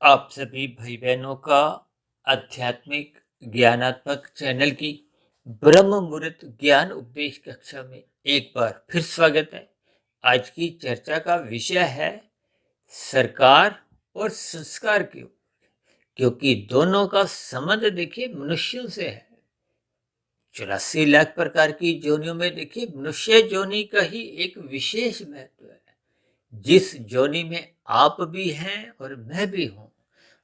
आप सभी भाई बहनों का आध्यात्मिक ज्ञानात्मक चैनल की ब्रह्म मुहूर्त ज्ञान उपदेश कक्षा में एक बार फिर स्वागत है। आज की चर्चा का विषय है सरकार और संस्कार के ऊपर, क्योंकि दोनों का संबंध देखिए मनुष्यों से है। 84 लाख प्रकार की योनियों में देखिए मनुष्य योनि का ही एक विशेष महत्व है, जिस योनि में आप भी हैं और मैं भी हूँ।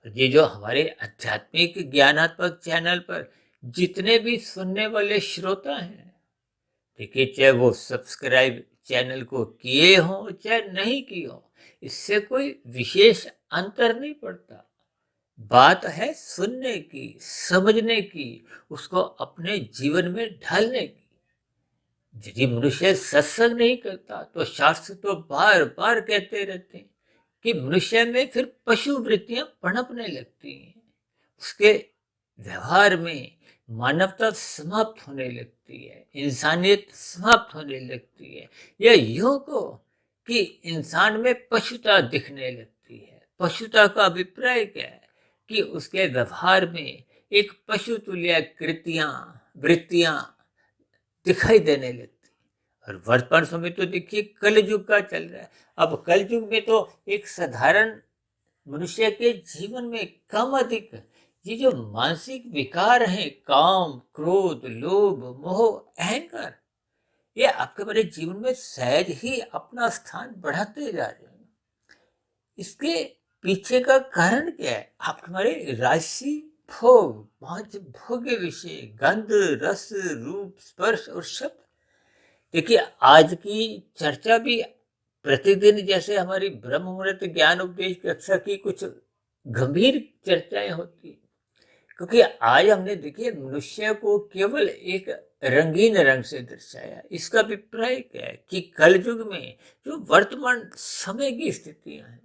ये जो हमारे आध्यात्मिक ज्ञानात्मक चैनल पर जितने भी सुनने वाले श्रोता हैं, देखिए चाहे वो सब्सक्राइब चैनल को किए हों चाहे नहीं किए हों, इससे कोई विशेष अंतर नहीं पड़ता। बात है सुनने की, समझने की, उसको अपने जीवन में ढालने की। यदि मनुष्य सत्संग नहीं करता तो शास्त्र तो बार बार कहते रहते हैं कि मनुष्य में फिर पशु वृत्तियां पनपने लगती हैं। उसके व्यवहार में मानवता समाप्त होने लगती है, इंसानियत समाप्त होने लगती है, या यूं को कि इंसान में पशुता दिखने लगती है। पशुता का अभिप्राय क्या है कि उसके व्यवहार में एक पशु तुल्य कृतियां, वृत्तियां दिखाई देने लगती। और वर्तमान समय तो देखिए कल युग का चल रहा है। अब कल युग में तो एक साधारण मनुष्य के जीवन में कम अधिक ये जो मानसिक विकार हैं, काम, क्रोध, लोभ, मोह, अहंकार, ये आपके मेरे जीवन में सहज ही अपना स्थान बढ़ाते जा रहे हैं। इसके पीछे का कारण क्या है? आपके हमारे राशि भोग, पांच भोग्य विषय, गंध, रस, रूप, स्पर्श और शब्द। देखिए आज की चर्चा भी प्रतिदिन जैसे हमारी ब्रह्म मुहूर्त ज्ञान उपदेश कक्षा की कुछ गंभीर चर्चाएं होती, क्योंकि आज हमने देखिए मनुष्य को केवल एक रंगीन रंग से दर्शाया। इसका अभिप्राय क्या है कि कलयुग में जो वर्तमान समय की स्थितियां हैं,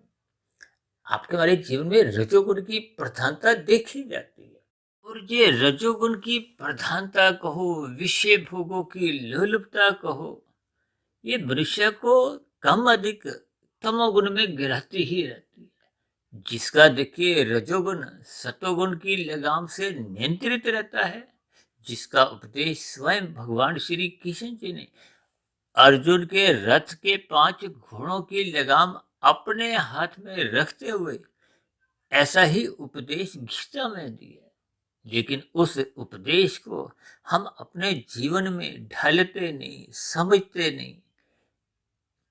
आपके हमारे जीवन में रजोगुण की प्रधानता देखी जाती है। और ये रजोगुण की प्रधानता कहो, विषय भोगों की लोलुपता कहो, ये मनुष्य को कम अधिक तमोगुण में गिराती ही रहती है। जिसका देखिए रजोगुण सतोगुण की लगाम से नियंत्रित रहता है, जिसका उपदेश स्वयं भगवान श्री कृष्ण जी ने अर्जुन के रथ के 5 घोड़ों की लगाम अपने हाथ में रखते हुए ऐसा ही उपदेश गीता में दिया। लेकिन उस उपदेश को हम अपने जीवन में ढालते नहीं, समझते नहीं।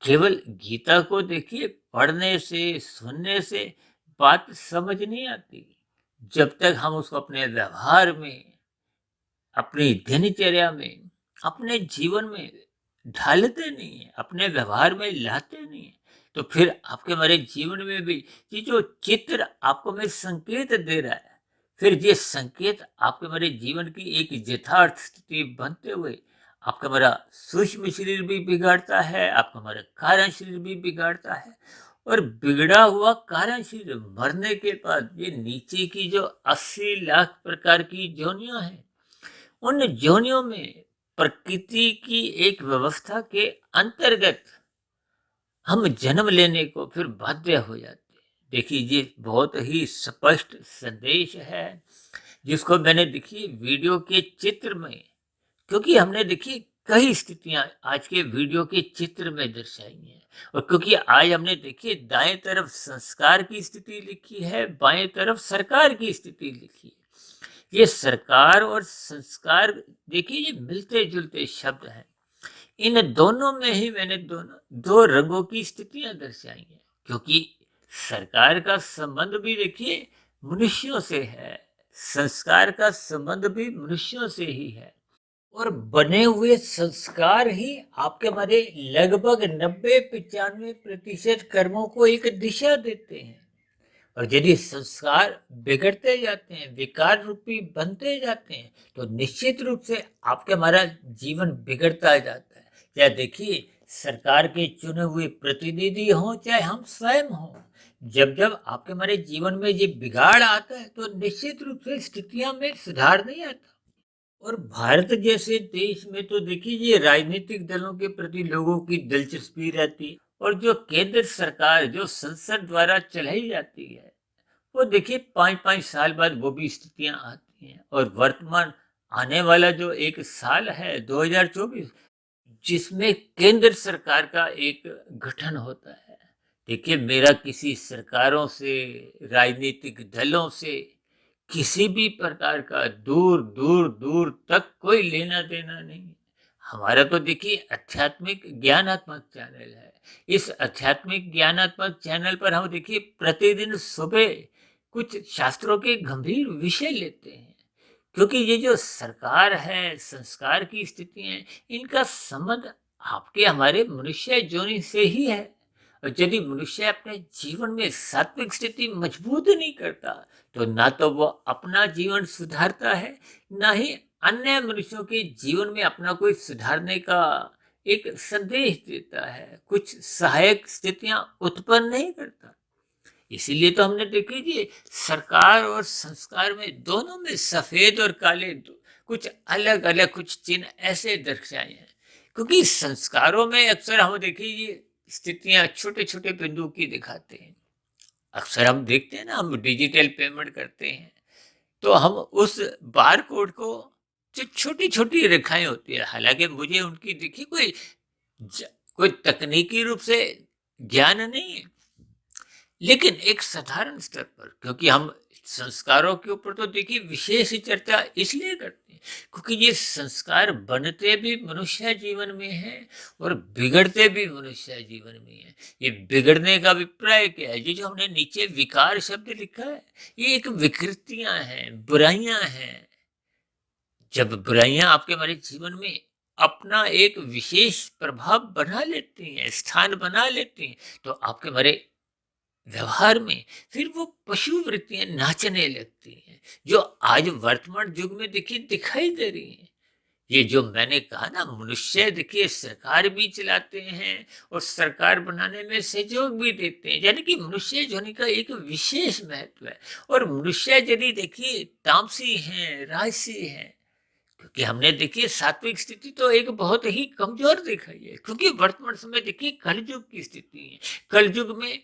केवल गीता को देखिए पढ़ने से, सुनने से बात समझ नहीं आती। जब तक हम उसको अपने व्यवहार में, अपनी दिनचर्या में, अपने जीवन में ढालते नहीं है, अपने व्यवहार में लाते नहीं है, तो फिर आपके हमारे जीवन में भी ये जो चित्र आपको मैं संकेत दे रहा है, फिर ये संकेत आपके हमारे जीवन की एक यथार्थ स्थिति बनते हुए आपका हमारा सूक्ष्म शरीर भी बिगाड़ता है, आपका हमारा कारण शरीर भी बिगाड़ता है। और बिगड़ा हुआ कारण शरीर मरने के बाद ये नीचे की जो 80 लाख प्रकार की योनियां हैं, उन योनियों में प्रकृति की एक व्यवस्था के अंतर्गत हम जन्म लेने को फिर बाध्य हो जाते हैं। देखिए ये बहुत ही स्पष्ट संदेश है, जिसको मैंने देखिए वीडियो के चित्र में, क्योंकि हमने देखिए कई स्थितियां आज के वीडियो के चित्र में दर्शाई हैं। और क्योंकि आज हमने देखिए दाएं तरफ संस्कार की स्थिति लिखी है, बाएं तरफ सरकार की स्थिति लिखी है। ये सरकार और संस्कार देखिए ये मिलते जुलते शब्द हैं। इन दोनों में ही मैंने दोनों दो रंगों की स्थितियां दर्शाई हैं, क्योंकि सरकार का संबंध भी देखिए मनुष्यों से है, संस्कार का संबंध भी मनुष्यों से ही है। और बने हुए संस्कार ही आपके हमारे लगभग 90-95% कर्मों को एक दिशा देते हैं। और यदि संस्कार बिगड़ते जाते हैं, विकार रूपी बनते जाते हैं, तो निश्चित रूप से आपके हमारा जीवन बिगड़ता जाता है। या देखिए सरकार के चुने हुए प्रतिनिधि हों चाहे हम स्वयं हों, जब जब आपके हमारे जीवन में ये बिगाड़ आता है तो निश्चित रूप से स्थितियां में सुधार नहीं आता। और भारत जैसे देश में तो देखिए ये राजनीतिक दलों के प्रति लोगों की दिलचस्पी रहती है, और जो केंद्र सरकार जो संसद द्वारा चलाई जाती है, वो देखिए 5-5 साल बाद वो भी स्थितियाँ आती हैं और वर्तमान आने वाला जो एक साल है 2024, जिसमें केंद्र सरकार का एक गठन होता है। देखिए मेरा किसी सरकारों से, राजनीतिक दलों से किसी भी प्रकार का दूर दूर दूर तक कोई लेना देना नहीं है। हमारा तो देखिए आध्यात्मिक ज्ञानात्मक चैनल है। इस आध्यात्मिक ज्ञानात्मक चैनल पर हम देखिए प्रतिदिन सुबह कुछ शास्त्रों के गंभीर विषय लेते हैं, क्योंकि ये जो सरकार है, संस्कार की स्थिति है, इनका संबंध आपके हमारे मनुष्य जोनि से ही है। और यदि मनुष्य अपने जीवन में सात्विक स्थिति मजबूत नहीं करता, तो ना तो वो अपना जीवन सुधारता है, ना ही अन्य मनुष्यों के जीवन में अपना कोई सुधारने का एक संदेश देता है, कुछ सहायक स्थितियां उत्पन्न नहीं करता। इसीलिए तो हमने देखी कि सरकार और संस्कार में दोनों में सफेद और काले कुछ अलग अलग कुछ चिन्ह ऐसे दर्शाए हैं, क्योंकि संस्कारों में अक्सर हम देखिए स्थितियां छोटे छोटे बिंदु की दिखाते हैं। अक्सर हम देखते हैं ना, हम डिजिटल पेमेंट करते हैं तो हम उस बार कोड को, जो छोटी छोटी रेखाएं होती है, हालांकि मुझे उनकी देखिए कोई तकनीकी रूप से ज्ञान नहीं है, लेकिन एक साधारण स्तर पर, क्योंकि हम संस्कारों के ऊपर तो देखिए विशेष चर्चा इसलिए करते हैं क्योंकि ये संस्कार बनते भी मनुष्य जीवन में है और बिगड़ते भी मनुष्य जीवन में है। ये बिगड़ने का अभिप्राय क्या है? ये जो हमने नीचे विकार शब्द लिखा है, ये एक विकृतियां हैं, बुराइयां हैं। जब बुराइयां आपके हमारे जीवन में अपना एक विशेष प्रभाव बना लेती हैं, स्थान बना लेती हैं, तो आपके हमारे व्यवहार में फिर वो पशु वृत्तियां नाचने लगती हैं, जो आज वर्तमान युग में देखिए दिखाई दे रही हैं। ये जो मैंने कहा ना, मनुष्य देखिए सरकार भी चलाते हैं और सरकार बनाने में सहयोग भी देते हैं, यानी कि मनुष्य जोनि का एक विशेष महत्व है। और मनुष्य यदि देखिए तामसी हैं, राजसी हैं, क्योंकि हमने देखिए सात्विक स्थिति तो एक बहुत ही कमजोर दिखाई है, क्योंकि वर्तमान समय देखिए कलयुग की स्थिति है। कलयुग में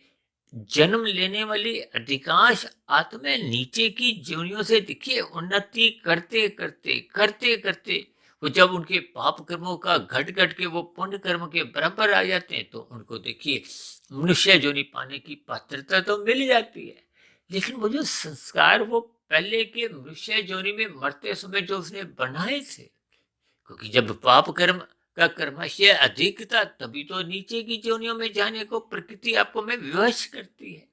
जन्म लेने वाली अधिकांश आत्माएं नीचे की जोनियों से देखिए उन्नति करते करते करते करते वो जब उनके पाप कर्मों का घट घट के वो पुण्य कर्म के बराबर आ जाते हैं, तो उनको देखिए मनुष्य जोनि पाने की पात्रता तो मिल जाती है। लेकिन वो जो संस्कार वो पहले के मनुष्य जोनि में मरते समय जो उसने बनाए थे, क्योंकि जब पाप कर्म का कर्माशय अधिक था, तभी तो नीचे की जोनियों में जाने को प्रकृति आपको में विवश करती है।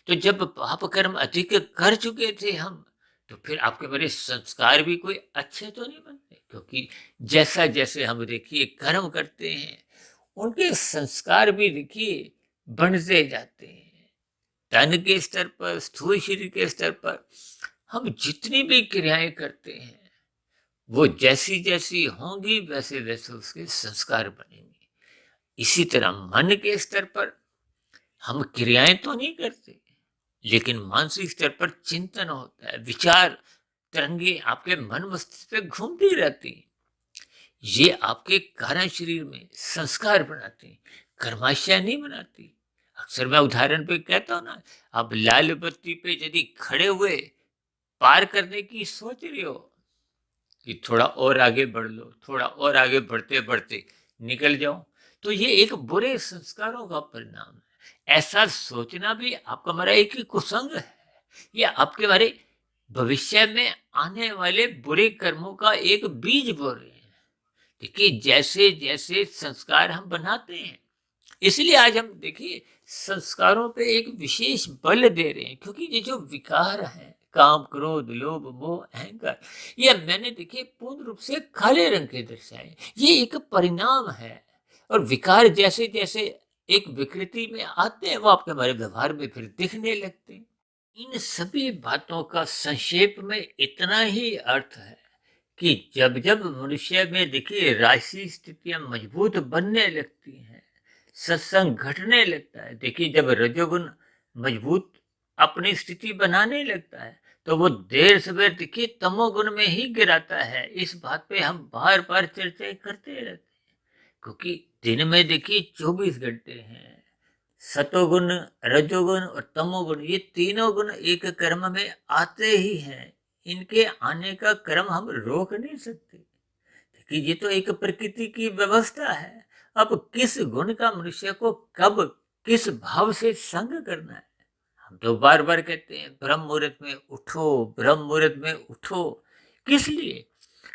तो जब पाप कर्म अधिक कर चुके थे हम, तो फिर आपके मेरे संस्कार भी कोई अच्छे तो नहीं बनते, क्योंकि जैसा जैसे हम देखिए कर्म करते हैं, उनके संस्कार भी देखिए बढ़ते जाते हैं। तन के स्तर पर, स्थूल शरीर के स्तर पर हम जितनी भी क्रियाएं करते हैं, वो जैसी जैसी होंगी वैसे वैसे उसके संस्कार बनेंगे। इसी तरह मन के स्तर पर हम क्रियाएं तो नहीं करते, लेकिन मानसिक स्तर पर चिंतन होता है, विचार तरंगे आपके मन मस्तिष्क पे घूमती रहती हैं। ये आपके कारण शरीर में संस्कार बनाते हैं, कर्माशय नहीं बनाती। अक्सर मैं उदाहरण पे कहता हूँ ना, आप लाल बत्ती पे यदि खड़े हुए पार करने की सोच रहे हो कि थोड़ा और आगे बढ़ लो, थोड़ा और आगे बढ़ते बढ़ते निकल जाओ, तो ये एक बुरे संस्कारों का परिणाम है। ऐसा सोचना भी आपका हमारा एक कुसंग है। ये आपके हमारे भविष्य में आने वाले बुरे कर्मों का एक बीज बो रहे हैं। देखिए जैसे जैसे संस्कार हम बनाते हैं, इसलिए आज हम देखिए संस्कारों पे एक विशेष बल दे रहे हैं, क्योंकि ये जो विकार है, काम क्रोध लोभ मोह अहंकार, ये मैंने देखिए पूर्ण रूप से काले रंग के दर्शाए। ये एक परिणाम है, और विकार जैसे जैसे एक विकृति में आते हैं, वो आपके हमारे व्यवहार में फिर दिखने लगते हैं। इन सभी बातों का संक्षेप में इतना ही अर्थ है कि जब जब मनुष्य में देखिए राशि स्थितियां मजबूत बनने लगती हैं, सत्संग घटने लगता है, देखिए जब रजोगुण मजबूत अपनी स्थिति बनाने लगता है, तो वो देर सवेर देखिए तमोगुण में ही गिराता है। इस बात पे हम बार बार चर्चा करते रहते हैं, क्योंकि दिन में देखिए 24 घंटे हैं, सतोगुण, रजोगुण और तमोगुण, ये तीनों गुण एक कर्म में आते ही हैं। इनके आने का क्रम हम रोक नहीं सकते, कि ये तो एक प्रकृति की व्यवस्था है। अब किस गुण का मनुष्य को कब किस भाव से संग करना है। हम तो बार बार कहते हैं ब्रह्म मुहूर्त में उठो, ब्रह्म मुहूर्त में उठो। किस लिए?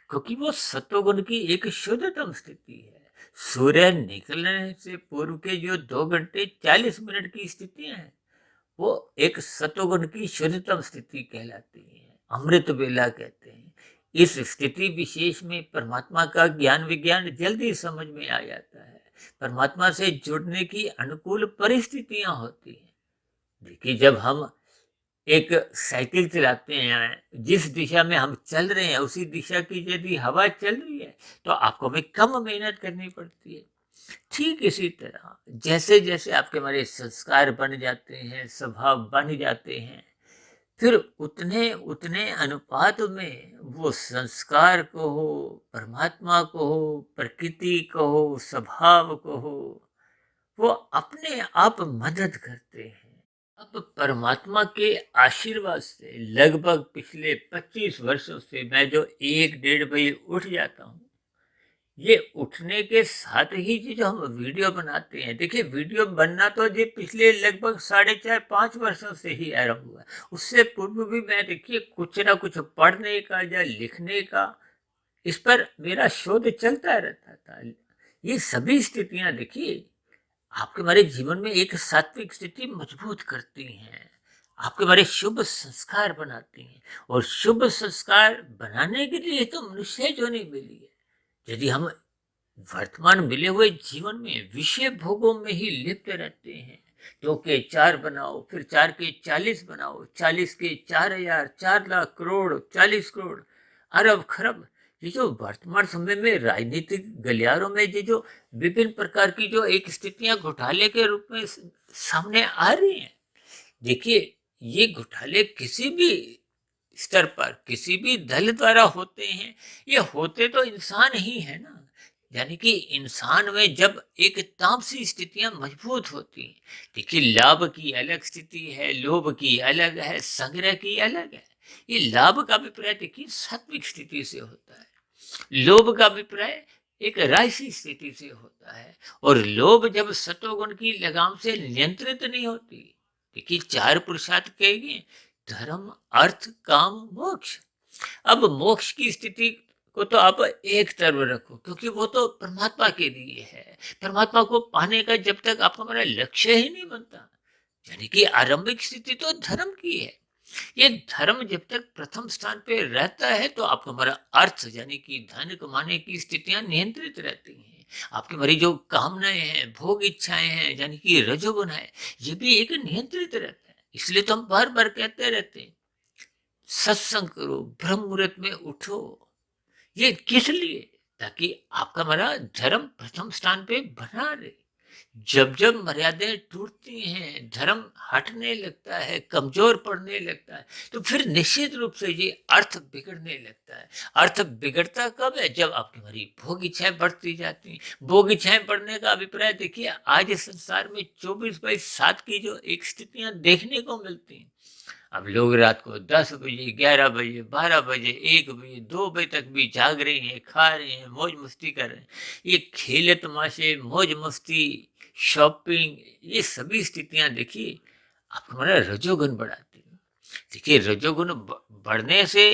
क्योंकि वो सत्वगुण की एक शुद्धतम स्थिति है। सूर्य निकलने से पूर्व के जो 2 घंटे 40 मिनट की स्थितियां हैं, वो एक सत्वगुण की शुद्धतम स्थिति कहलाती है, अमृत बेला कहते हैं। इस स्थिति विशेष में परमात्मा का ज्ञान विज्ञान जल्दी समझ में आ जाता है। परमात्मा से जुड़ने की अनुकूल परिस्थितियां होती हैं। देखिए, जब हम एक साइकिल चलाते हैं, जिस दिशा में हम चल रहे हैं उसी दिशा की यदि हवा चल रही है तो आपको भी कम मेहनत करनी पड़ती है। ठीक इसी तरह जैसे जैसे आपके हमारे संस्कार बन जाते हैं, स्वभाव बन जाते हैं, फिर उतने उतने अनुपात में वो संस्कार को हो, परमात्मा को हो, प्रकृति को हो, स्वभाव को हो, वो अपने आप मदद करते हैं। अब परमात्मा के आशीर्वाद से लगभग पिछले 25 वर्षों से मैं जो 1-1:30 बजे उठ जाता हूँ, ये उठने के साथ ही ये जो हम वीडियो बनाते हैं, देखिए वीडियो बनना तो ये पिछले लगभग 4.5-5 वर्षों से ही आरंभ हुआ है। उससे पूर्व भी मैं देखिए कुछ ना कुछ पढ़ने का या लिखने का, इस पर मेरा शोध चलता रहता था। ये सभी स्थितियां देखिए आपके हमारे जीवन में एक सात्विक स्थिति मजबूत करती हैं, आपके हमारे शुभ संस्कार बनाती हैं। और शुभ संस्कार बनाने के लिए तो मनुष्य जो नहीं मिली है। यदि हम वर्तमान मिले हुए जीवन में विषय भोगों में ही लिप्त रहते हैं, 2 के 4 बनाओ, फिर 4 के 40 बनाओ, 40 के 4,000, 4 लाख करोड़, 40 करोड़, अरब खरब, ये जो वर्तमान समय में राजनीतिक गलियारों में ये जो विभिन्न प्रकार की जो एक स्थितियां घोटाले के रूप में सामने आ रही हैं, देखिए ये घोटाले किसी भी स्तर पर किसी भी दल द्वारा होते हैं। ये होते तो इंसान ही है ना। यानी कि इंसान में जब एक तामसी स्थितियां मजबूत होती हैं, देखिए लाभ की अलग स्थिति है, लोभ की अलग है, संग्रह की अलग है। ये लाभ का अभिप्राय देखिए सात्विक स्थिति से होता है, लोभ का अभिप्राय एक राजसी स्थिति से होता है। और लोभ जब सत्वगुण की लगाम से नियंत्रित नहीं होती, देखिए 4 पुरुषार्थ कहे गए, धर्म, अर्थ, काम, मोक्ष। अब मोक्ष की स्थिति को तो आप एक तरफ रखो, क्योंकि वो तो परमात्मा के लिए है। परमात्मा को पाने का जब तक आपका हमारा लक्ष्य ही नहीं बनता, यानी कि आरंभिक स्थिति तो धर्म की है। ये धर्म जब तक प्रथम स्थान पे रहता है तो आपका हमारा अर्थ यानी कि धन कमाने की स्थितियां नियंत्रित रहती हैं। आपकी हमारी जो कामनाएं हैं, भोग इच्छाएं हैं, यानी कि रजोगुण है, ये भी एक नियंत्रित रहता है। इसलिए तो हम बार बार कहते रहते हैं सत्संग करो, ब्रह्म मुहूर्त में उठो। ये किस लिए? ताकि आपका हमारा धर्म प्रथम स्थान पे बना रहे। जब जब मर्यादाएं टूटती हैं, धर्म हटने लगता है, कमजोर पड़ने लगता है, तो फिर निश्चित रूप से ये अर्थ बिगड़ने लगता है। अर्थ बिगड़ता कब है? जब आपकी हमारी भोग इच्छाएं बढ़ती जाती हैं। भोग इच्छाएं बढ़ने का अभिप्राय देखिए, आज इस संसार में 24/7 की जो एक स्थितियां देखने को मिलती हैं। अब लोग रात को 10 बजे, 11 बजे, 12 बजे, 1 बजे, 2 बजे तक भी जाग रहे हैं, खा रहे हैं, मौज मस्ती कर रहे हैं। ये खेल तमाशे, मौज मस्ती, शॉपिंग, ये सभी स्थितियां देखिए आपको हमारा रजोगुण बढ़ाती है। देखिए रजोगुण बढ़ने से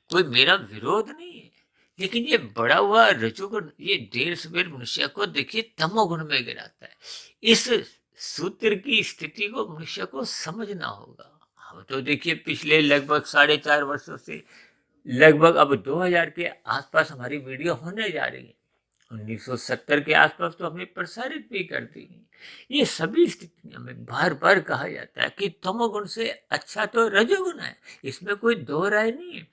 कोई मेरा विरोध नहीं है, लेकिन ये बढ़ा हुआ रजोगुण ये देर सवेर मनुष्य को देखिए तमोगुण में गिराता है। इस सूत्र की स्थिति को मनुष्य को समझना होगा। हम तो देखिए पिछले लगभग 4.5 वर्षों से लगभग अब 2000 के आसपास हमारी वीडियो होने जा रही है। 1970 के आसपास तो हमने प्रसारित भी कर दी। ये सभी स्थितियों में बार बार कहा जाता है कि तमोगुण से अच्छा तो रजोगुण है, इसमें कोई दो राय नहीं है।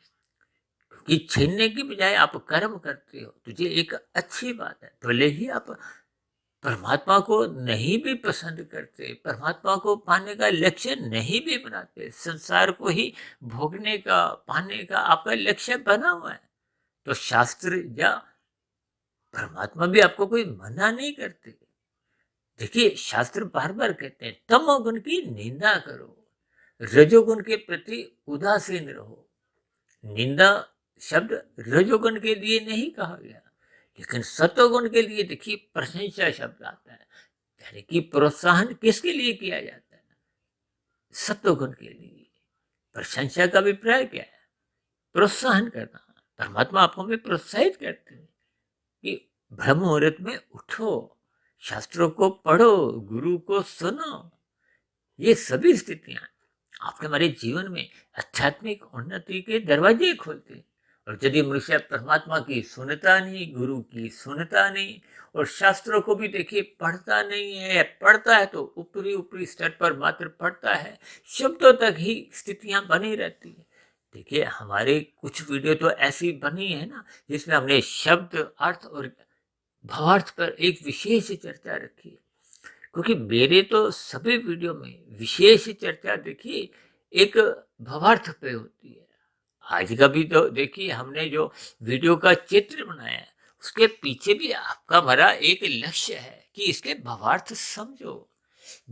कि छीनने की बजाय आप कर्म करते हो तो ये एक अच्छी बात है। भले ही आप परमात्मा को नहीं भी पसंद करते, परमात्मा को पाने का लक्ष्य नहीं भी बनाते, संसार को ही भोगने का, पाने का आपका लक्ष्य बना हुआ है, तो शास्त्र या परमात्मा भी आपको कोई मना नहीं करते। देखिए शास्त्र बार बार कहते हैं तमोगुण की निंदा करो, रजोगुण के प्रति उदासीन रहो। निंदा शब्द रजोगुण के लिए नहीं कहा गया, लेकिन सतोगुण के लिए देखिए प्रशंसा शब्द आता है। यानी कि प्रोत्साहन किसके लिए किया जाता है? सतोगुण के लिए। प्रशंसा का अभिप्राय क्या है? प्रोत्साहन करना। परमात्मा आपको हमें प्रोत्साहित करते हैं कि ब्रह्म मुहूर्त में उठो, शास्त्रों को पढ़ो, गुरु को सुनो। ये सभी स्थितियां आपके हमारे जीवन में आध्यात्मिक उन्नति के दरवाजे खोलते हैं। और यदि मनुष्य परमात्मा की सुनता नहीं, गुरु की सुनता नहीं, और शास्त्रों को भी देखिए पढ़ता नहीं है, पढ़ता है तो ऊपरी ऊपरी स्तर पर मात्र पढ़ता है, शब्दों तक ही स्थितियां बनी रहती है। देखिए हमारे कुछ वीडियो तो ऐसी बनी है ना, जिसमें हमने शब्द अर्थ और भावार्थ पर एक विशेष चर्चा रखी है। क्योंकि मेरे तो सभी वीडियो में विशेष चर्चा देखिए एक भावार्थ पे होती है। आज का भी तो देखिए हमने जो वीडियो का चित्र बनाया है, उसके पीछे भी आपका हमारा एक लक्ष्य है कि इसके भावार्थ समझो।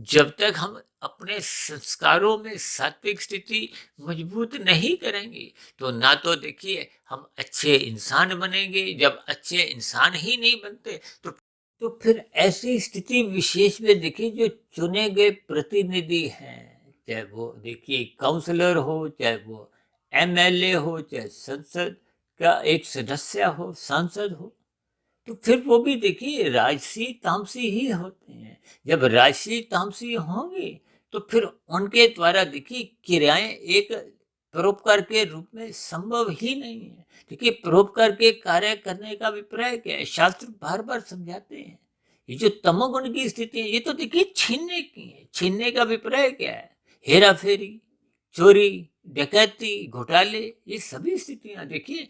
जब तक हम अपने संस्कारों में सात्विक स्थिति मजबूत नहीं करेंगे, तो ना तो देखिए हम अच्छे इंसान बनेंगे। जब अच्छे इंसान ही नहीं बनते तो फिर ऐसी स्थिति विशेष में देखिए जो चुने गए प्रतिनिधि हैं, चाहे वो देखिए काउंसलर हो, चाहे वो एमएलए हो, चाहे संसद का एक सदस्य हो, सांसद हो, तो फिर वो भी देखिए राजसी तामसी ही होते हैं। जब राजसी तामसी होंगे तो फिर उनके द्वारा देखिए क्रियाएं एक परोपकार के रूप में संभव ही नहीं है। देखिए परोपकार के कार्य करने का अभिप्राय क्या है? शास्त्र बार बार समझाते हैं। ये जो तमोगुण की स्थिति है, ये तो देखिए छीनने की है। छीनने का अभिप्राय क्या है? हेरा फेरी, चोरी, डकैती, घोटाले, ये सभी स्थितियां देखिए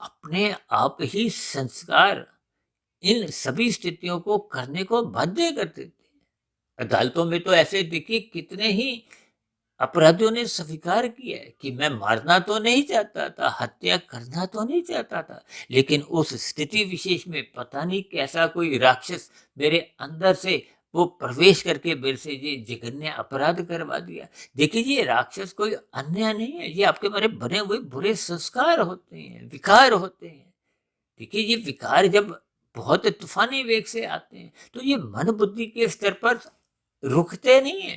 अपने आप ही संस्कार इन सभी स्थितियों को करने को बाध्य कर देते हैं। अदालतों में तो ऐसे देखिए कितने ही अपराधियों ने स्वीकार किया है कि मैं मारना तो नहीं चाहता था, हत्या करना तो नहीं चाहता था, लेकिन उस स्थिति विशेष में पता नहीं कैसा कोई राक्षस मेरे अंदर से वो प्रवेश करके मेरे से ये जघन्य अपराध करवा दिया। देखिए ये राक्षस कोई अन्य नहीं है, ये आपके मेरे बने हुए बुरे संस्कार होते हैं, विकार होते हैं। देखिए ये विकार जब बहुत तूफानी वेग से आते हैं तो ये मन बुद्धि के स्तर पर रुकते नहीं है।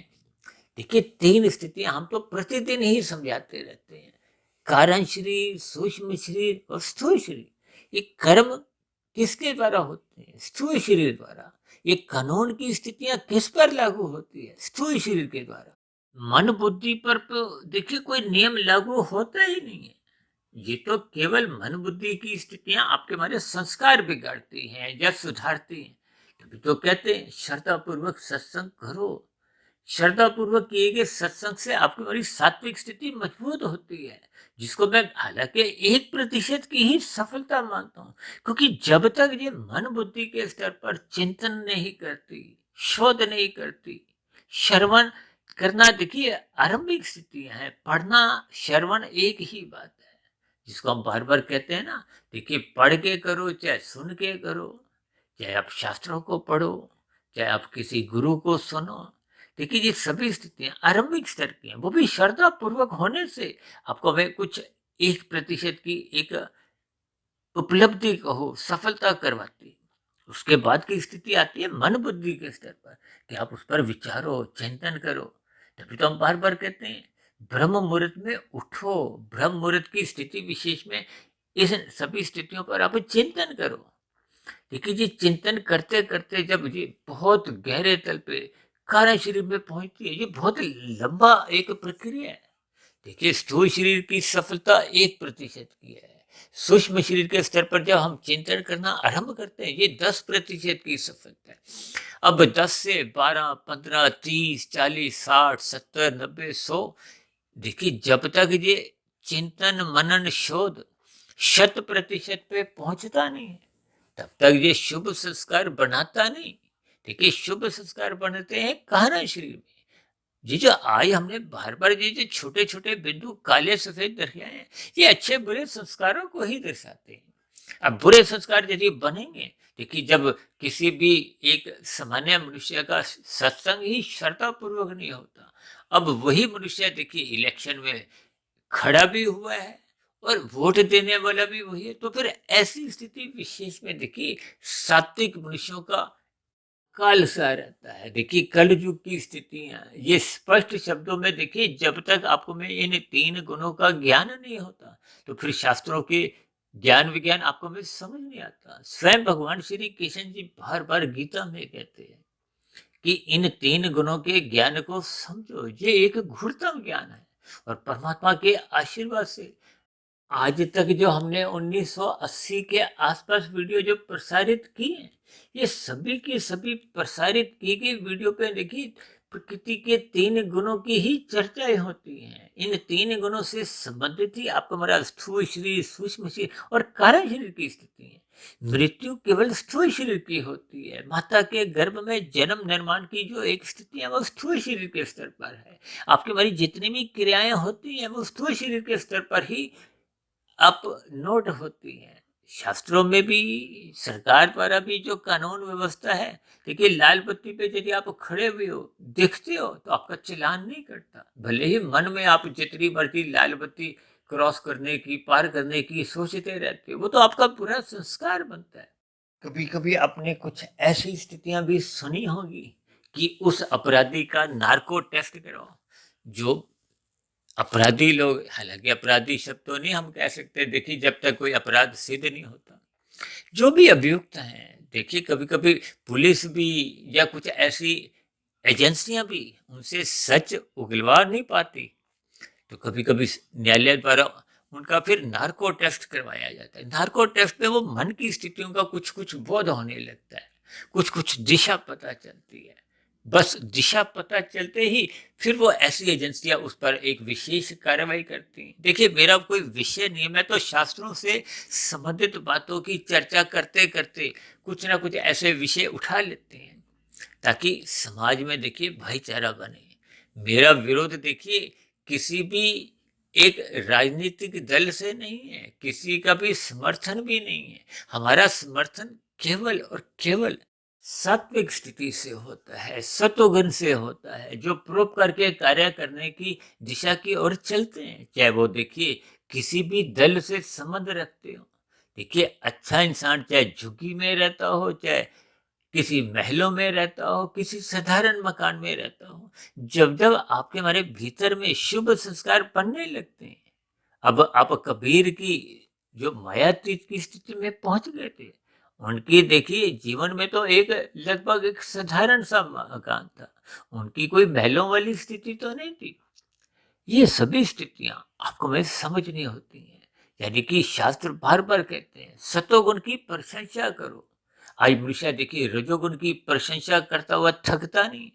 देखिए तीन स्थितियां हम तो प्रतिदिन ही समझाते रहते हैं: कारण शरीर, सूक्ष्म शरीर और स्थूल शरीर। ये कर्म किसके द्वारा होते हैं? स्थूल शरीर द्वारा। ये कानून की स्थितियां किस पर लागू होती है? स्थूल शरीर के द्वारा। मन बुद्धि पर तो देखिए कोई नियम लागू होता ही नहीं है। ये तो केवल मन बुद्धि की स्थितियां आपके हमारे संस्कार बिगाड़ती हैं या सुधारती हैं। तभी तो कहते हैं श्रद्धा पूर्वक सत्संग करो। श्रद्धा पूर्वक किए गए सत्संग से आपकी हमारी सात्विक स्थिति मजबूत होती है, जिसको मैं हालांकि 1% की ही सफलता मानता हूँ। क्योंकि जब तक ये मन बुद्धि के स्तर पर चिंतन नहीं करती, शोध नहीं करती, श्रवण करना देखिए आरंभिक स्थितियां हैं। पढ़ना श्रवण एक ही बात है, जिसको हम बार बार कहते हैं ना। देखिए पढ़ के करो चाहे सुन के करो, चाहे आप शास्त्रों को पढ़ो, चाहे आप किसी गुरु को सुनो, देखिए ये सभी स्थितियां आरंभिक स्तर की हैं। वो भी श्रद्धा पूर्वक होने से आपको हमें कुछ 1% की एक उपलब्धि कहो, सफलता करवाती है। उसके बाद की स्थिति आती है मन बुद्धि के स्तर पर कि आप उस पर विचारो, चिंतन करो। तभी तो हम बार बार कहते हैं ब्रह्म मुहूर्त में उठो। ब्रह्म मुहूर्त की स्थिति विशेष में इस सभी स्थितियों पर आप चिंतन करो। देखिए जी चिंतन करते करते जब ये बहुत गहरे तल पे कारण शरीर में पहुंचती है, ये बहुत लंबा एक प्रक्रिया है। देखिए स्थूल शरीर की सफलता 1% की है। सूक्ष्म शरीर के स्तर पर जब हम चिंतन करना आरंभ करते हैं, ये 10% की सफलता है। अब 10 से 12, 15, 30, 40, 60, 70, 90, 100, देखिए जब तक ये चिंतन मनन शोध 100% पे पहुंचता नहीं है, तब तक ये शुभ संस्कार बनाता नहीं। देखिए शुभ संस्कार बनते हैं कारण शरीर में। ये जो आज हमने बार बार ये जो छोटे छोटे बिंदु काले सफेद दर्शाए हैं, ये अच्छे बुरे संस्कारों को ही दर्शाते हैं। अब बुरे संस्कार यदि बनेंगे, देखिए जब किसी भी एक सामान्य मनुष्य का सत्संग ही श्रद्धापूर्वक नहीं होता, अब वही मनुष्य देखिए इलेक्शन में खड़ा भी हुआ है और वोट देने वाला भी वही है, तो फिर ऐसी स्थिति विशेष में देखिए सात्विक मनुष्यों का काल सा रहता है। देखिए कल युग की स्थितियां ये स्पष्ट शब्दों में देखिए, जब तक आपको में इन तीन गुणों का ज्ञान नहीं होता तो फिर शास्त्रों के ज्ञान विज्ञान आपको में समझ नहीं आता। स्वयं भगवान श्री कृष्ण जी बार बार गीता में कहते हैं कि इन तीन गुणों के ज्ञान को समझो, ये एक गुणतम ज्ञान है। और परमात्मा के आशीर्वाद से आज तक जो हमने 1980 के आसपास वीडियो जो प्रसारित की है, ये सभी की सभी प्रसारित की गई वीडियो पे देखिए प्रकृति के तीन गुणों की ही चर्चाएं होती हैं। इन तीन गुणों से संबंधित ही आपको हमारा स्थूल शरीर, सूक्ष्म शरीर और कारण शरीर की स्थिति है। मृत्यु केवल स्थूल शरीर की होती है। माता के गर्भ में जन्म निर्माण की जो एक स्थिति है वो स्थूल शरीर के स्तर पर है। आपकी हमारी जितनी भी क्रियाएं होती हैं वो स्थूल शरीर के स्तर पर ही अब नोट होती हैं। शास्त्रों में भी सरकार द्वारा भी जो कानून व्यवस्था है, देखिए लाल बत्ती पे यदि आप खड़े हुए हो, दिखते हो तो आपका चालान नहीं कटता, भले ही मन में आप जितनी मर्जी लाल बत्ती क्रॉस करने की, पार करने की सोचते रहते हो, वो तो आपका पूरा संस्कार बनता है। कभी कभी आपने कुछ ऐसी स्थितियां भी सुनी होगी कि उस अपराधी का नार्को टेस्ट करो। जो अपराधी लोग, हालांकि अपराधी शब्द तो नहीं हम कह सकते, देखिए जब तक कोई अपराध सिद्ध नहीं होता, जो भी अभियुक्त हैं, देखिए कभी कभी पुलिस भी या कुछ ऐसी एजेंसियां भी उनसे सच उगलवा नहीं पाती, तो कभी कभी न्यायालय द्वारा उनका फिर नार्को टेस्ट करवाया जाता है। नार्को टेस्ट में वो मन की स्थितियों का कुछ कुछ बोध होने लगता है, कुछ कुछ दिशा पता चलती है। बस दिशा पता चलते ही फिर वो ऐसी एजेंसियां उस पर एक विशेष कार्रवाई करती हैं। देखिए मेरा कोई विषय नहीं है, मैं तो शास्त्रों से संबंधित बातों की चर्चा करते करते कुछ ना कुछ ऐसे विषय उठा लेते हैं ताकि समाज में देखिए भाईचारा बने। मेरा विरोध देखिए किसी भी एक राजनीतिक दल से नहीं है, किसी का भी समर्थन भी नहीं है। हमारा समर्थन केवल और केवल सात्विक स्थिति से होता है, सत्वगुण से होता है, जो परोपकार के कार्य करने की दिशा की ओर चलते हैं, चाहे वो देखिए किसी भी दल से संबंध रखते हो। देखिए अच्छा इंसान चाहे झुग्गी में रहता हो, चाहे किसी महलों में रहता हो, किसी साधारण मकान में रहता हो, जब जब आपके हमारे भीतर में शुभ संस्कार बनने लगते हैं। अब आप कबीर की जो मायातीत की स्थिति में पहुंच गए थे, उनकी देखिए जीवन में तो एक लगभग एक साधारण सा मकान था, उनकी कोई महलों वाली स्थिति तो नहीं थी। ये सभी स्थितियां आपको में समझनी होती हैं। यानी कि शास्त्र बार बार कहते हैं सतोगुण की प्रशंसा करो। आज मनुष्य देखिए रजोगुण की प्रशंसा करता हुआ थकता नहीं।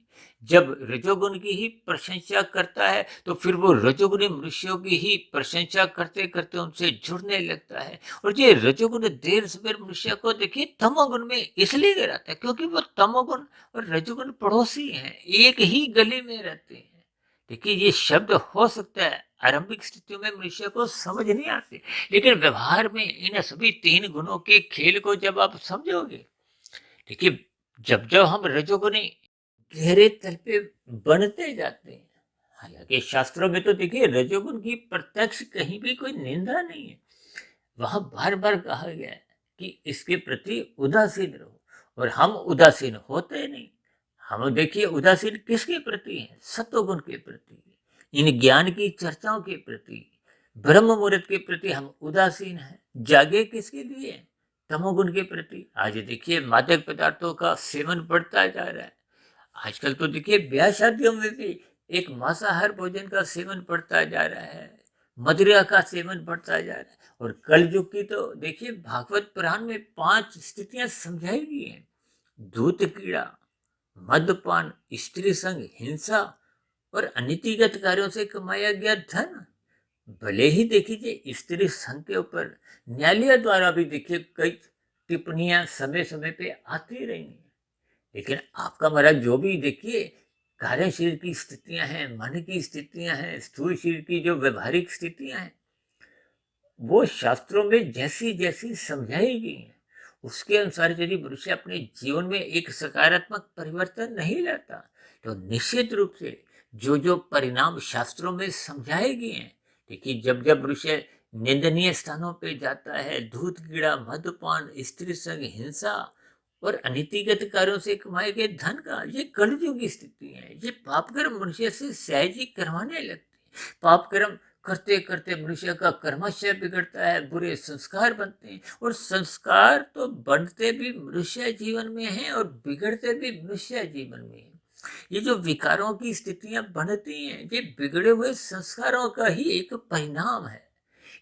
जब रजोगुण की ही प्रशंसा करता है तो फिर वो रजोगुणी मनुष्यों की ही प्रशंसा करते करते उनसे जुड़ने लगता है। और ये रजोगुण देर सवेर मनुष्य को देखिए तमोगुण में इसलिए गिराता है क्योंकि वो तमोगुण और रजोगुण पड़ोसी हैं, एक ही गली में रहते हैं। देखिए ये शब्द हो सकता है आरंभिक स्थितियों में मनुष्य को समझ नहीं आते, लेकिन व्यवहार में इन सभी तीन गुणों के खेल को जब आप समझोगे, देखिए जब जब हम रजोगुणी गहरे तल पे बनते जाते हैं, हालांकि शास्त्रों में तो देखिए रजोगुण की प्रत्यक्ष कहीं भी कोई निंदा नहीं है। वहां बार बार कहा गया है कि इसके प्रति उदासीन रहो, और हम उदासीन होते नहीं। हम देखिए उदासीन किसके प्रति है? सत्वगुण के प्रति, इन ज्ञान की चर्चाओं के प्रति, ब्रह्म मुहूर्त के प्रति हम उदासीन हैं। जागे किसके लिए? तमोगुण के प्रति। आज देखिए मादक पदार्थों का सेवन बढ़ता जा रहा है। आजकल तो देखिए ब्याह शादियों में भी एक मांसाहार भोजन का सेवन बढ़ता जा रहा है, मदिरा का सेवन बढ़ता जा रहा है। और कल युग की तो देखिए भागवत पुराण में 5 स्थितियां समझाई गई हैं। दूत कीड़ा, मद्यपान, स्त्री संग, हिंसा और अनीतिगत कार्यों से कमाया गया धन। भले ही देखिए स्त्री संघ के ऊपर न्यायालय द्वारा भी देखिए कई टिप्पणियां समय समय पे आती रही हैं, लेकिन आपका हमारा जो भी देखिए कार्य शरीर की स्थितियां हैं, मन की स्थितियां हैं, स्थूल शरीर की जो व्यवहारिक स्थितियां हैं, वो शास्त्रों में जैसी जैसी समझाई गई हैं उसके अनुसार यदि मनुष्य अपने जीवन में एक सकारात्मक परिवर्तन नहीं लाता, तो निश्चित रूप से जो जो परिणाम शास्त्रों में समझाए गए हैं, देखिए जब जब मनुष्य निंदनीय स्थानों पे जाता है, दूध कीड़ा, मद्यपान, स्त्री संग, हिंसा और अनीतिगत कार्यों से कमाए गए धन का, ये कलयुग की स्थिति है। ये पाप कर्म मनुष्य से सहज ही करवाने लगते हैं। पाप कर्म करते करते मनुष्य का कर्माशय बिगड़ता है, बुरे संस्कार बनते हैं, और संस्कार तो बनते भी मनुष्य जीवन में हैं और बिगड़ते भी मनुष्य जीवन में हैं। ये जो विकारों की स्थितियां बनती हैं, ये बिगड़े हुए संस्कारों का ही एक परिणाम है।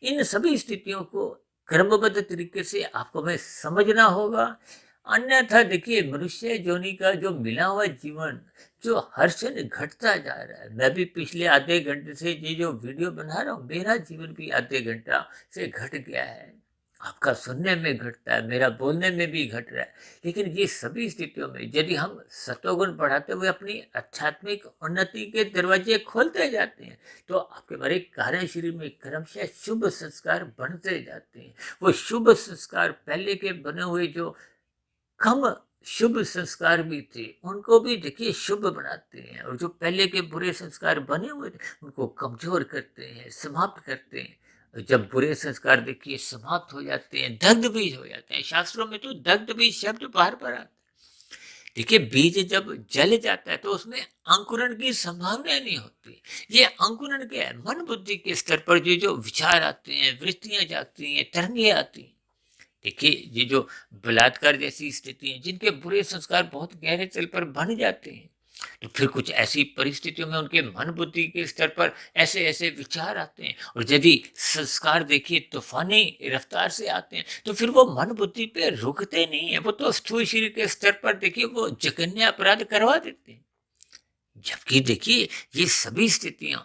इन सभी स्थितियों को क्रमबद्ध तरीके से आपको हमें समझना होगा, अन्यथा देखिए मनुष्य जोनि का जो मिला हुआ जीवन जो हर क्षण घटता जा रहा है। मैं भी पिछले आधे घंटे से ये जो वीडियो बना रहा हूँ, मेरा जीवन भी आधे घंटा से घट गया है। आपका सुनने में घटता है, मेरा बोलने में भी घट रहा है। लेकिन ये सभी स्थितियों में यदि हम सत्वगुण बढ़ाते हुए अपनी आध्यात्मिक उन्नति के दरवाजे खोलते जाते हैं, तो आपके हमारे कार्य शरीर में क्रमशः शुभ संस्कार बनते जाते हैं। वो शुभ संस्कार पहले के बने हुए जो कम शुभ संस्कार भी थे, उनको भी देखिए शुभ बनाते हैं, और जो पहले के बुरे संस्कार बने हुए थे, उनको कमजोर करते हैं, समाप्त करते हैं। और जब बुरे संस्कार देखिए समाप्त हो जाते हैं, दग्ध बीज हो जाते हैं। शास्त्रों में तो दग्ध बीज शब्द बार बार आता है। देखिए बीज जब जल जाता है तो उसमें अंकुरण की संभावना नहीं होती। ये अंकुरण क्या है? मन बुद्धि के स्तर पर जो विचार आते हैं, वृत्तियां जागती हैं, तरंगे आती हैं। देखिए ये जो बलात्कार जैसी स्थिति है, जिनके बुरे संस्कार बहुत गहरे तल पर बन जाते हैं, तो फिर कुछ ऐसी परिस्थितियों में उनके मन बुद्धि के स्तर पर ऐसे ऐसे विचार आते हैं, और यदि संस्कार देखिए तूफानी रफ्तार से आते हैं, तो फिर वो मन बुद्धि पे रुकते नहीं है, वो तो स्थूल शरीर के स्तर पर देखिए वो जघन्य अपराध करवा देते हैं। जबकि देखिए ये सभी स्थितियां,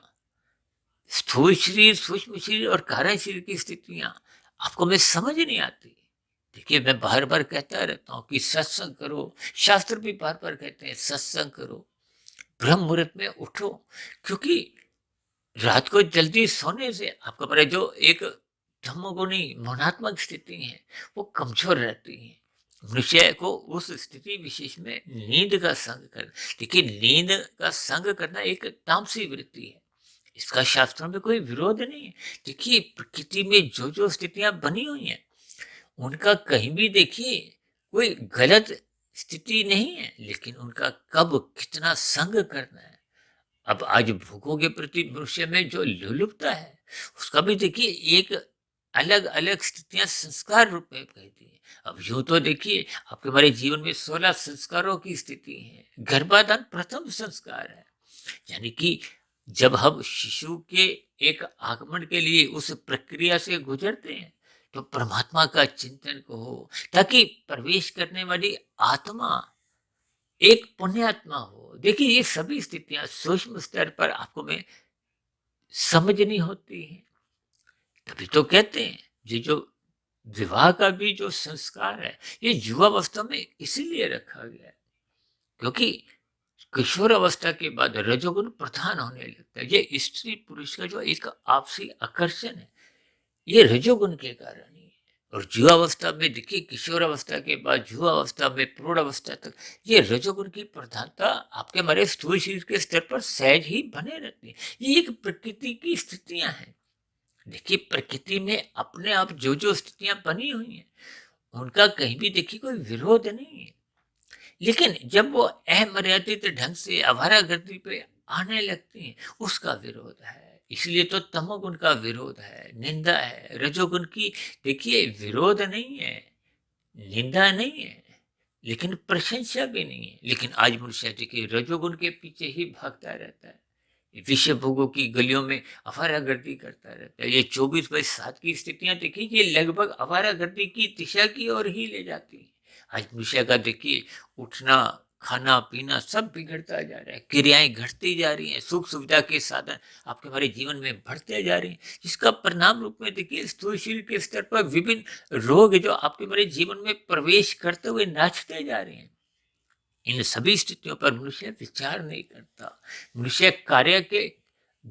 स्थूल शरीर, सूक्ष्म शरीर और कारण शरीर की स्थितियां आपको में समझ नहीं आती। देखिए मैं बार बार कहता रहता हूँ कि सत्संग करो, शास्त्र भी बार बार कहते हैं सत्संग करो, ब्रह्म मुहूर्त में उठो, क्योंकि रात को जल्दी सोने से आपका पता जो एक धम्मगुणी मौनात्मक स्थिति है, वो कमजोर रहती है। मनुष्य को उस स्थिति विशेष में नींद का संग करना, देखिए नींद का संग करना एक तामसी वृत्ति है, इसका शास्त्रों में कोई विरोध नहीं है। देखिए प्रकृति में जो जो स्थितियां बनी हुई हैं, उनका कहीं भी देखिए कोई गलत स्थिति नहीं है, लेकिन उनका कब कितना संग करना है। अब आज भूखों के प्रति मनुष्य में जो लुलुपता है, उसका भी देखिए एक अलग अलग स्थितियां संस्कार रूप में कहती है। अब यूं तो देखिए आपके हमारे जीवन में 16 संस्कारों की स्थिति है। गर्भाधान प्रथम संस्कार है, यानी कि जब हम शिशु के एक आगमन के लिए उस प्रक्रिया से गुजरते हैं, तो परमात्मा का चिंतन को हो, ताकि प्रवेश करने वाली आत्मा एक पुण्यात्मा हो। देखिए ये सभी स्थितियां सूक्ष्म स्तर पर आपको में समझनी होती है। तभी तो कहते हैं ये जो विवाह का भी जो संस्कार है, ये युवावस्था में इसीलिए रखा गया है, क्योंकि किशोर अवस्था के बाद रजोगुण प्रधान होने लगता है। ये स्त्री पुरुष का जो एक आपसी आकर्षण है, ये रजोगुण के कारण ही है। और युवावस्था में देखिए, किशोर अवस्था के बाद युवावस्था में प्रौढ़ अवस्था तक ये रजोगुण की प्रधानता आपके हमारे स्थूल शरीर के स्तर पर सहज ही बने रहती है। ये एक प्रकृति की स्थितियां हैं। देखिए प्रकृति में अपने आप जो जो स्थितियां बनी हुई हैं, उनका कहीं भी देखिए कोई विरोध नहीं है। लेकिन जब वो अमर्यादित ढंग से आवारागर्दी पे आने लगती हैं, उसका विरोध है। इसलिए तो तमोगुण का विरोध है, निंदा है। रजोगुण की देखिए विरोध नहीं है, निंदा नहीं है, लेकिन प्रशंसा भी नहीं है। लेकिन आज मनुष्य देखिए रजोगुण के पीछे ही भागता रहता है, विषय भोगों की गलियों में अवारागर्दी करता रहता है। ये 24/7 की स्थितियां देखिए, ये लगभग अवारागर्दी की दिशा की ओर ही ले जाती है। आज मनुष्य का देखिए उठना, खाना पीना सब बिगड़ता जा रहा है, क्रियाएं घटती जा रही हैं, सुख सुविधा के साधन आपके हमारे जीवन में बढ़ते जा रहे हैं, जिसका परिणाम रूप में देखिए स्थूल शरीर के स्तर पर विभिन्न रोग जो आपके हमारे जीवन में प्रवेश करते हुए नाचते जा रहे हैं। इन सभी स्थितियों पर मनुष्य विचार नहीं करता। मनुष्य कार्य के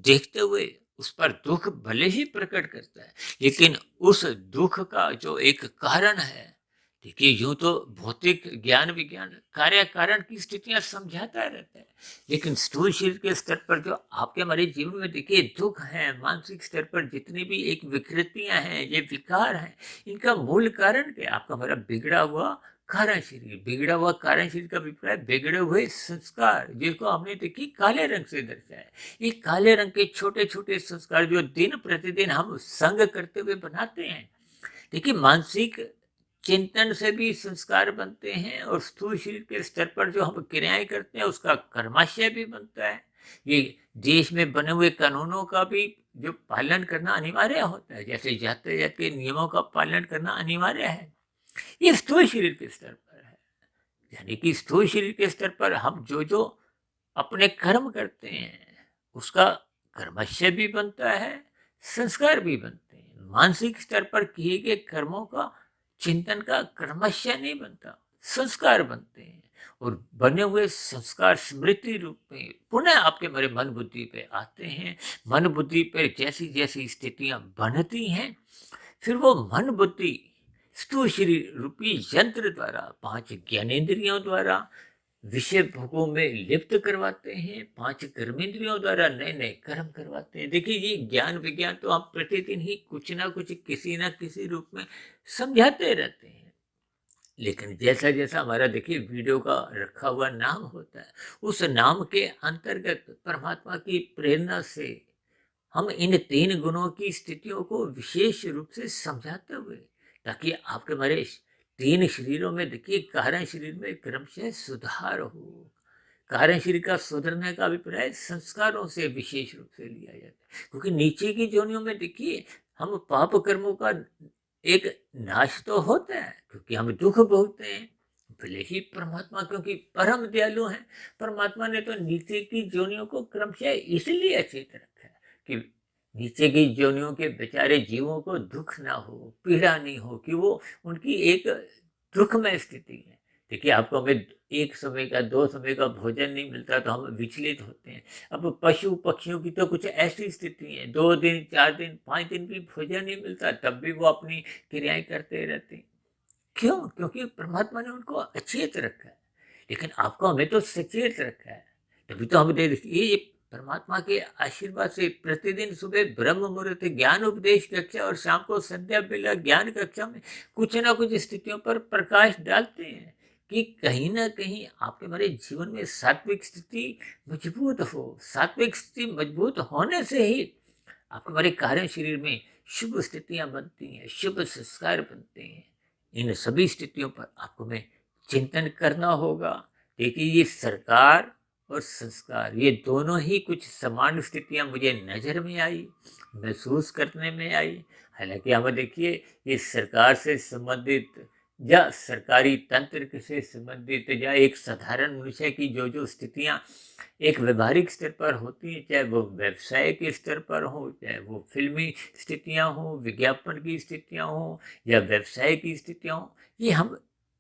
देखते हुए उस पर दुख भले ही प्रकट करता है, लेकिन उस दुख का जो एक कारण है, देखिए यूं तो भौतिक ज्ञान विज्ञान कार्य कारण की स्थितियां समझाता रहता है, लेकिन स्थूल शरीर के स्तर पर जो आपके हमारे जीवन में देखिए दुख है, मानसिक स्तर पर जितनी भी एक विकृतियां हैं, ये विकार हैं, इनका मूल कारण क्या है? आपका हमारा बिगड़ा हुआ कारण शरीर। बिगड़ा हुआ कारण शरीर का अभिप्राय बिगड़े हुए संस्कार, जिनको हमने देखिए काले रंग से दर्शाया है। ये काले रंग के छोटे छोटे संस्कार जो दिन प्रतिदिन हम संग करते हुए बनाते हैं। देखिए मानसिक चिंतन से भी संस्कार बनते हैं, और स्थूल शरीर के स्तर पर जो हम क्रियाएं करते हैं उसका कर्माशय भी बनता है। ये देश में बने हुए कानूनों का भी जो पालन करना अनिवार्य होता है, जैसे यातायात के नियमों का पालन करना अनिवार्य है, ये स्थूल शरीर के स्तर पर है। यानी कि स्थूल शरीर के स्तर पर हम जो जो अपने कर्म करते हैं उसका कर्मशय भी बनता है, संस्कार भी बनते हैं। मानसिक स्तर पर किए गए कर्मों का चिंतन का कर्मशय नहीं बनता, संस्कार बनते हैं, और बने हुए संस्कार स्मृति रूप में पुनः आपके हमारे मन बुद्धि पे आते हैं। मन बुद्धि पर जैसी जैसी स्थितियां बनती हैं, फिर वो मन बुद्धि स्थूल शरीर रूपी यंत्र द्वारा, पांच ज्ञानेन्द्रियों द्वारा विषय भोगों में लिप्त करवाते हैं, पांच कर्मेंद्रियों द्वारा नए नए कर्म करवाते हैं। देखिए ये ज्ञान विज्ञान तो हम प्रतिदिन ही कुछ ना कुछ किसी ना किसी रूप में समझाते रहते हैं, लेकिन जैसा जैसा हमारा देखिए वीडियो का रखा हुआ नाम होता है, उस नाम के अंतर्गत परमात्मा की प्रेरणा से हम इन तीन गुणों की स्थितियों को विशेष रूप से समझाते हुए, ताकि आपके हमारे तीन शरीरों में देखिए कारण शरीर में क्रमशः सुधार हो। कारण शरीर का सुधरने का अभिप्राय संस्कारों से विशेष रूप से लिया जाता है, क्योंकि नीचे की जोनियों में देखिए हम पाप कर्मों का एक नाश तो होता है, क्योंकि हम दुख भोगते हैं। भले ही परमात्मा क्योंकि परम दयालु हैं, परमात्मा ने तो नीचे की जोनियों को क्रमशः इसलिए अचेत रखा है कि नीचे की जोनियों के बेचारे जीवों को दुख ना हो, पीड़ा नहीं हो, कि वो उनकी एक दुखमय स्थिति है। देखिए आपको हमें एक समय का दो समय का भोजन नहीं मिलता तो हम विचलित होते हैं। अब पशु पक्षियों की तो कुछ ऐसी स्थिति है, 2 दिन 4 दिन 5 दिन भी भोजन नहीं मिलता, तब भी वो अपनी क्रियाएं करते रहते हैं। क्यों? क्योंकि परमात्मा ने उनको अचेत रखा है, लेकिन आपको हमें तो सचेत रखा है। तभी तो हम दे ये परमात्मा के आशीर्वाद से प्रतिदिन सुबह ब्रह्म मुहूर्त ज्ञान उपदेश कक्षा और शाम को संध्या बेला ज्ञान कक्षा में कुछ ना कुछ स्थितियों पर प्रकाश डालते हैं, कि कहीं ना कहीं आपके हमारे जीवन में सात्विक स्थिति मजबूत हो। सात्विक स्थिति मजबूत होने से ही आपके हमारे कार्य शरीर में शुभ स्थितियां बनती हैं, शुभ संस्कार बनते हैं। इन सभी स्थितियों पर आपको में चिंतन करना होगा। देखिए ये सरकार और संस्कार, ये दोनों ही कुछ समान स्थितियां मुझे नजर में आई, महसूस करने में आई। हालांकि हमें देखिए ये सरकार से संबंधित या सरकारी तंत्र से संबंधित या एक साधारण मनुष्य की जो जो स्थितियां एक व्यवहारिक स्तर पर होती हैं, चाहे वो व्यवसाय के स्तर पर हो, चाहे वो फिल्मी स्थितियां हो, विज्ञापन की स्थितियां हो, या व्यवसाय की स्थितियां हो, ये हम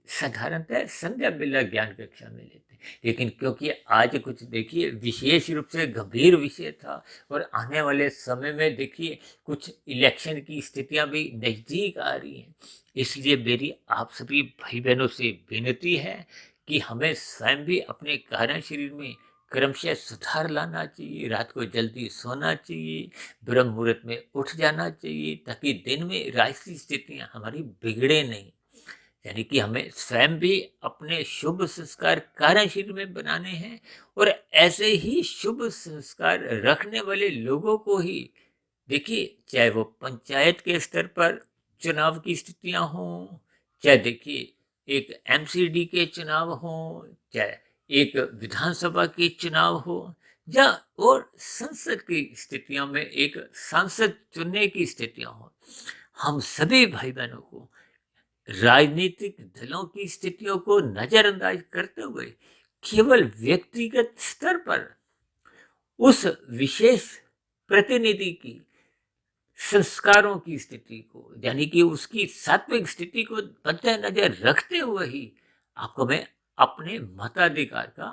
साधारणतः संध्या बेला ज्ञान कक्षा में लेते हैं। लेकिन क्योंकि आज कुछ देखिए विशेष रूप से गंभीर विषय था, और आने वाले समय में देखिए कुछ इलेक्शन की स्थितियां भी नजदीक आ रही हैं, इसलिए मेरी आप सभी भाई बहनों से विनती है कि हमें स्वयं भी अपने कारण शरीर में क्रमशः सुधार लाना चाहिए, रात को जल्दी सोना चाहिए, ब्रह्म मुहूर्त में उठ जाना चाहिए, ताकि दिन में राजसी स्थितियां हमारी बिगड़े नहीं। यानी कि हमें स्वयं भी अपने शुभ संस्कार कारण शरीर में बनाने हैं, और ऐसे ही शुभ संस्कार रखने वाले लोगों को ही देखिए, चाहे वो पंचायत के स्तर पर चुनाव की स्थितियां हों, चाहे देखिए एक एमसीडी के चुनाव हों, चाहे एक विधानसभा के चुनाव हो, या और संसद की स्थितियों में एक सांसद चुनने की स्थितियां हो, हम सभी भाई बहनों को राजनीतिक दलों की स्थितियों को नजरअंदाज करते हुए केवल व्यक्तिगत स्तर पर उस विशेष प्रतिनिधि की संस्कारों की स्थिति को, यानी कि उसकी सात्विक स्थिति को मद्देनजर रखते हुए ही आपको में अपने मताधिकार का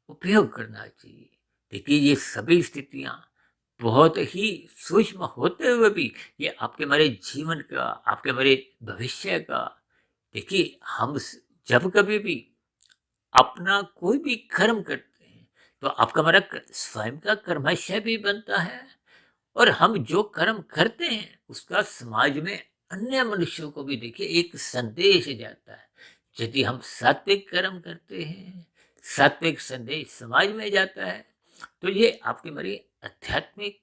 उपयोग करना चाहिए। देखिए ये सभी स्थितियां बहुत ही सूक्ष्म होते हुए भी ये आपके हमारे जीवन का, आपके हमारे भविष्य का देखिए जब कभी भी अपना कोई भी कर्म करते हैं तो आपका हमारा स्वयं का कर्माशय भी बनता है, और हम जो कर्म करते हैं उसका समाज में अन्य मनुष्यों को भी देखिए एक संदेश जाता है। यदि हम सात्विक कर्म करते हैं, सात्विक संदेश समाज में जाता है, तो ये आपकी हमारी आध्यात्मिक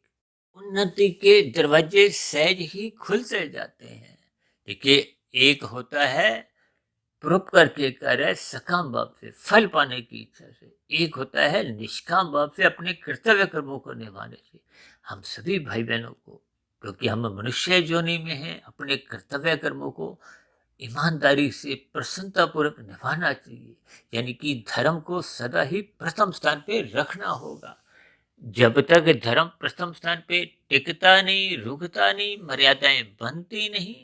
उन्नति के दरवाजे सहज ही खुलते जाते हैं। देखिए, एक होता है परोपकार के कार्य सकाम भाव से फल पाने की इच्छा से, एक होता है निष्काम भाव से अपने कर्तव्य कर्मों को निभाने से। हम सभी भाई बहनों को, क्योंकि हम मनुष्य योनि में हैं, अपने कर्तव्य कर्मों को ईमानदारी से प्रसन्नता पूर्वक निभाना चाहिए। यानी कि धर्म को सदा ही प्रथम स्थान पे रखना होगा। जब तक धर्म प्रथम स्थान पे टिकता नहीं, रुकता नहीं, मर्यादाएं बनती नहीं,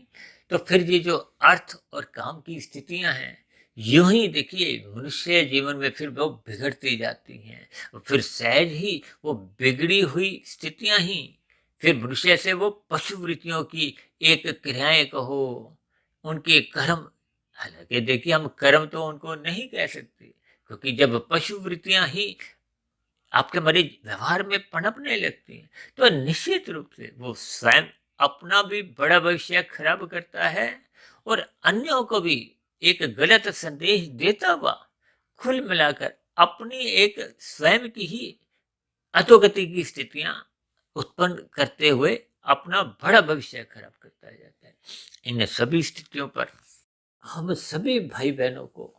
तो फिर ये जो अर्थ और काम की स्थितियां हैं, यूं ही देखिए मनुष्य जीवन में फिर वो बिगड़ती जाती हैं, और फिर सहज ही वो बिगड़ी हुई स्थितियां ही फिर मनुष्य से वो पशु वृत्तियों की एक क्रियाएं कहो, उनके कर्म, हालांकि देखिए हम कर्म तो उनको नहीं कह सकते, क्योंकि जब पशु वृत्तियां ही आपके मरीज व्यवहार में पनपने लगती हैं, तो निश्चित रूप से वो स्वयं अपना भी बड़ा भविष्य खराब करता है, और अन्यों को भी एक गलत संदेश देता हुआ कुल मिलाकर अपनी एक स्वयं की ही अधोगति की स्थितियां उत्पन्न करते हुए अपना बड़ा भविष्य खराब करता जाता है। इन सभी स्थितियों पर हम सभी भाई बहनों को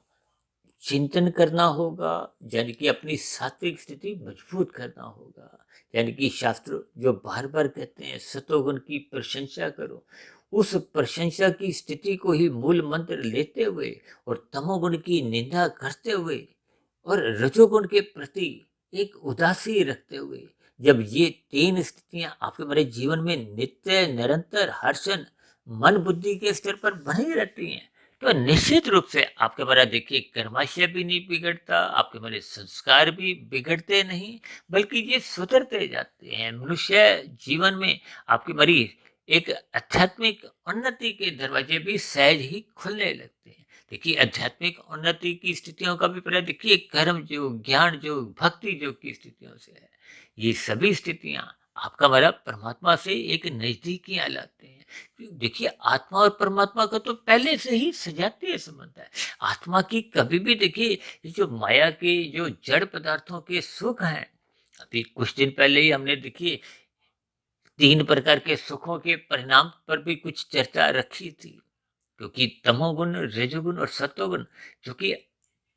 चिंतन करना होगा, यानी कि अपनी सात्विक स्थिति मजबूत करना होगा। यानी कि शास्त्र जो बार बार कहते हैं सतोगुण की प्रशंसा करो, उस प्रशंसा की स्थिति को ही मूल मंत्र लेते हुए और तमोगुण की निंदा करते हुए और रजोगुण के प्रति एक उदासी रखते हुए, जब ये तीन स्थितियां आपके हमारे जीवन में नित्य निरंतर हर्षण मन बुद्धि के स्तर पर बनी रहती हैं, तो निश्चित रूप से आपके हमारा देखिए कर्माशय भी नहीं बिगड़ता, आपके हमारे संस्कार भी बिगड़ते नहीं, बल्कि ये सुधरते जाते हैं। मनुष्य जीवन में आपकी हमारी एक आध्यात्मिक उन्नति के दरवाजे भी सहज ही खुलने लगते हैं। देखिए, आध्यात्मिक उन्नति की स्थितियों का भी पहले देखिए कर्म योग, ज्ञान योग, भक्ति योग की स्थितियों से है। ये सभी स्थितियां आपका हमारा परमात्मा से एक नजदीकियां लाते हैं। देखिए, आत्मा और परमात्मा का तो पहले से ही सजातीय संबंध है। आत्मा की कभी भी देखिए ये जो माया के जो जड़ पदार्थों के सुख हैं, अभी कुछ दिन पहले ही हमने देखिए 3 प्रकार के सुखों के परिणाम पर भी कुछ चर्चा रखी थी। क्योंकि तमोगुण, रजोगुण और सत्वगुण, जो कि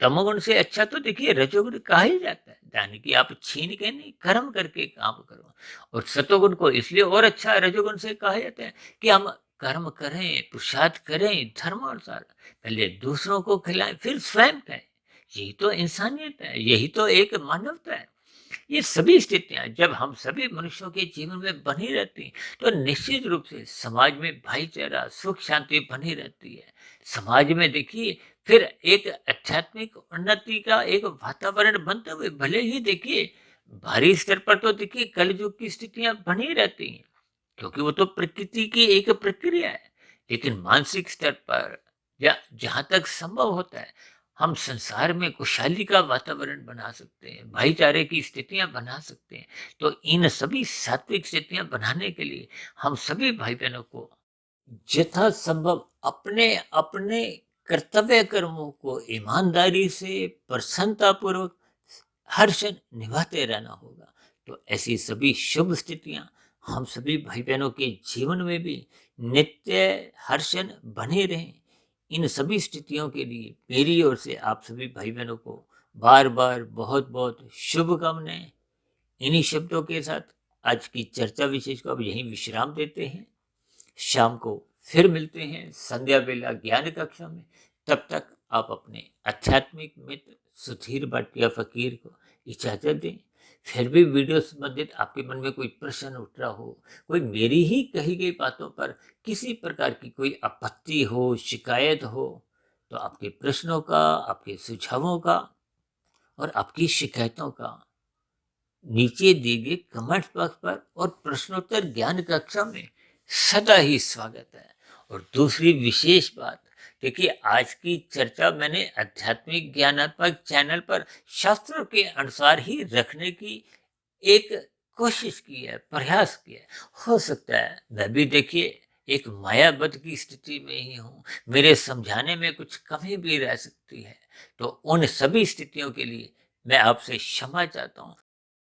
तमोगुण से अच्छा तो देखिए रजोगुण कहा ही जाता है, यानी कि आप छीन के नहीं, कर्म करके काम करो। और सत्वगुण को इसलिए और अच्छा रजोगुण से कहा जाता है कि हम कर्म करें, पुरुषार्थ करें धर्मानुसार, पहले दूसरों को खिलाएं फिर स्वयं खाएं। यही तो इंसानियत है, यही तो एक मानवता है। ये सभी स्थितियां जब हम सभी मनुष्यों के जीवन में बनी रहती, तो निश्चित रूप से समाज में भाईचारा, सुख शांति बनी रहती है। समाज में देखिए फिर एक आध्यात्मिक उन्नति का एक वातावरण बनते हुए, भले ही देखिए भारी स्तर पर तो देखिए कलयुग की स्थितियां बनी रहती हैं, क्योंकि वो तो प्रकृति की एक प्रक्रिया है। लेकिन मानसिक स्तर पर या जहां तक संभव होता है, हम संसार में खुशहाली का वातावरण बना सकते हैं, भाईचारे की स्थितियां बना सकते हैं। तो इन सभी सात्विक स्थितियां बनाने के लिए हम सभी भाई बहनों को यथा संभव अपने अपने कर्तव्य कर्मों को ईमानदारी से प्रसन्नता पूर्वक हर्ष निभाते रहना होगा। तो ऐसी सभी शुभ स्थितियां हम सभी भाई बहनों के जीवन में भी नित्य हर्षण बने रहें। इन सभी स्थितियों के लिए मेरी ओर से आप सभी भाई बहनों को बार बार बहुत बहुत शुभकामनाएं। इन्हीं शब्दों के साथ आज की चर्चा विशेष को अब यहीं विश्राम देते हैं। शाम को फिर मिलते हैं संध्या बेला ज्ञान कक्षा में। तब तक आप अपने आध्यात्मिक मित्र सुधीर भाटिया फकीर को इजाजत दें। फिर भी वीडियो संबंधित आपके मन में कोई प्रश्न उठ रहा हो, कोई मेरी ही कही गई बातों पर किसी प्रकार की कोई आपत्ति हो, शिकायत हो, तो आपके प्रश्नों का, आपके सुझावों का और आपकी शिकायतों का नीचे दिए गए कमेंट बॉक्स पर और प्रश्नोत्तर ज्ञान कक्षा में सदा ही स्वागत है। और दूसरी विशेष बात, देखिए, आज की चर्चा मैंने आध्यात्मिक ज्ञानात्मक चैनल पर शास्त्रों के अनुसार ही रखने की एक कोशिश की है, प्रयास किया है। हो सकता है मैं भी देखिए एक मायाबद्ध की स्थिति में ही हूँ, मेरे समझाने में कुछ कमी भी रह सकती है। तो उन सभी स्थितियों के लिए मैं आपसे क्षमा चाहता हूँ।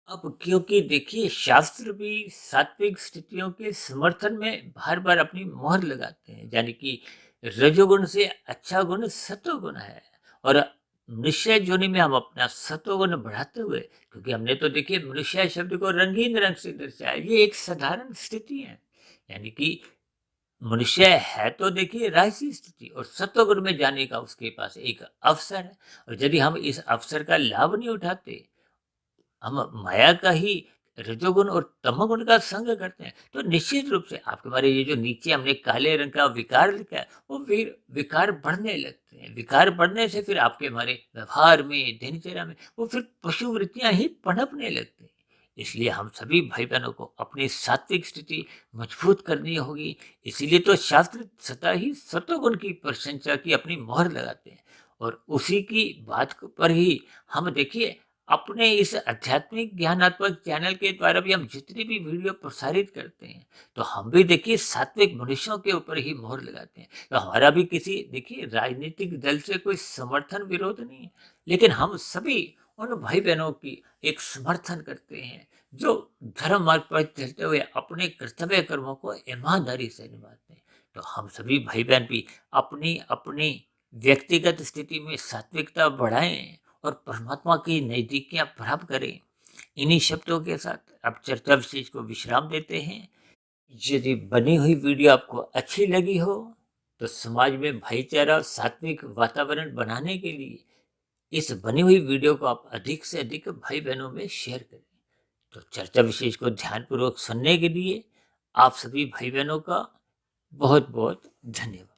अब क्योंकि देखिए शास्त्र भी सात्विक स्थितियों के समर्थन में बार-बार अपनी मोहर लगाते हैं, यानी कि रजोगुण से अच्छा गुण सत्वगुण है, और मनुष्य योनि में हम अपना सत्वगुण बढ़ाते हुए, क्योंकि हमने तो देखिए मनुष्य शब्द को रंगीन रंग से दर्शाया, ये एक साधारण स्थिति है, यानी कि मनुष्य है तो देखिए राजसी स्थिति, और सत्वगुण में जाने का उसके पास एक अवसर है। और यदि हम इस अवसर का लाभ नहीं उठाते, हम माया का ही रजोगुण और तमोगुण का संग करते हैं, तो निश्चित रूप से आपके बारे ये जो नीचे हमने काले रंग का विकार लिखा है, वो फिर विकार बढ़ने लगते हैं। विकार बढ़ने से फिर आपके हमारे व्यवहार में, दिनचर्या में वो फिर पशु वृत्तियां ही पनपने लगती हैं। इसलिए हम सभी भाई बहनों को अपनी सात्विक स्थिति मजबूत करनी होगी। इसीलिए तो शास्त्र सदा ही सत्वगुण की प्रशंसा की अपनी मोहर लगाते हैं, और उसी की बात पर ही हम देखिए अपने इस आध्यात्मिक ज्ञानात्मक चैनल के द्वारा भी हम जितनी भी वीडियो प्रसारित करते हैं, तो हम भी देखिए सात्विक मनुष्यों के ऊपर ही मोहर लगाते हैं। तो हमारा भी किसी देखिए राजनीतिक दल से कोई समर्थन विरोध नहीं है, लेकिन हम सभी उन भाई बहनों की एक समर्थन करते हैं जो धर्म मार्ग पर चलते हुए अपने कर्तव्य कर्मों को ईमानदारी से निभाते हैं। तो हम सभी भाई बहन भी अपनी अपनी व्यक्तिगत स्थिति में सात्विकता बढ़ाएं और परमात्मा की नजदीकियां प्राप्त करें। इन्हीं शब्दों के साथ अब चर्चा विशेष को विश्राम देते हैं। यदि बनी हुई वीडियो आपको अच्छी लगी हो, तो समाज में भाईचारा सात्विक वातावरण बनाने के लिए इस बनी हुई वीडियो को आप अधिक से अधिक भाई बहनों में शेयर करें। तो चर्चा विशेष को ध्यानपूर्वक सुनने के लिए आप सभी भाई बहनों का बहुत बहुत धन्यवाद।